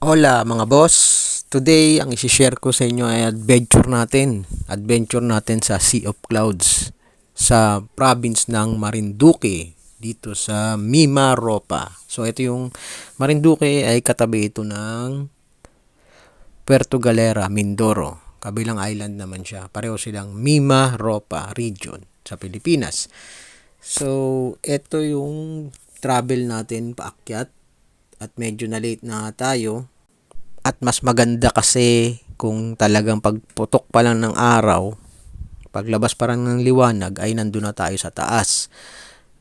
Hola mga boss! Today, ang isi-share ko sa inyo ay adventure natin. Adventure natin sa Sea of Clouds sa province ng Marinduque dito sa Mimaropa. So ito yung Marinduque ay katabi ito ng Puerto Galera, Mindoro. Kabilang island naman siya. Pareho silang Mimaropa region sa Pilipinas. So ito yung travel natin paakyat at medyo na late na tayo. At mas maganda kasi kung talagang pagputok pa lang ng araw, paglabas pa lang ng liwanag ay nandun na tayo sa taas.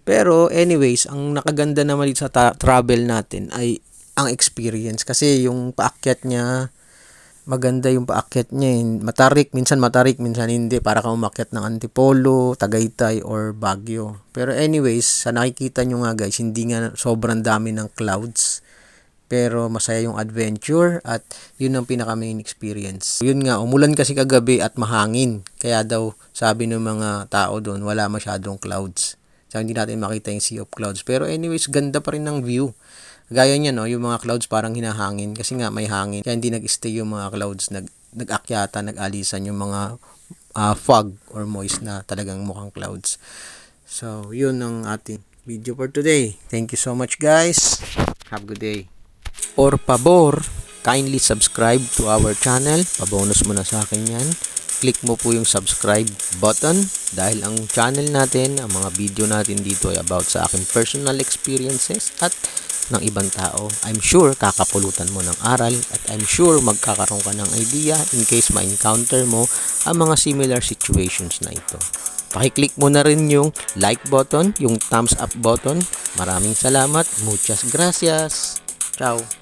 Pero anyways, ang nakaganda naman dito sa travel natin ay ang experience. Kasi yung paakyat niya, maganda yung paakyat niya. Matarik, minsan hindi. Para kang umakyat ng Antipolo, Tagaytay, or Baguio. Pero anyways, sa nakikita nyo nga guys, hindi nga sobrang dami ng clouds. Pero masaya yung adventure at yun ang pinaka main experience. Yun nga, umulan kasi kagabi at mahangin. Kaya daw sabi ng mga tao doon, wala masyadong clouds. So hindi natin makita yung Sea of Clouds. Pero anyways, ganda pa rin ng view. Gaya niya, no, yung mga clouds parang hinahangin kasi nga may hangin. Kaya hindi nag-stay yung mga clouds, nag-akyata, nag-alisan yung mga fog or moist na talagang mukhang clouds. So, yun ang ating video for today. Thank you so much guys. Have a good day. Por favor, kindly subscribe to our channel. Pabonus mo na sa akin yan. Click mo po yung subscribe button dahil ang channel natin, ang mga video natin dito ay about sa aking personal experiences at ng ibang tao. I'm sure kakapulutan mo ng aral at I'm sure magkakaroon ka ng idea in case ma-encounter mo ang mga similar situations na ito. Pakiclick mo na rin yung like button, yung thumbs up button. Maraming salamat. Muchas gracias. Ciao.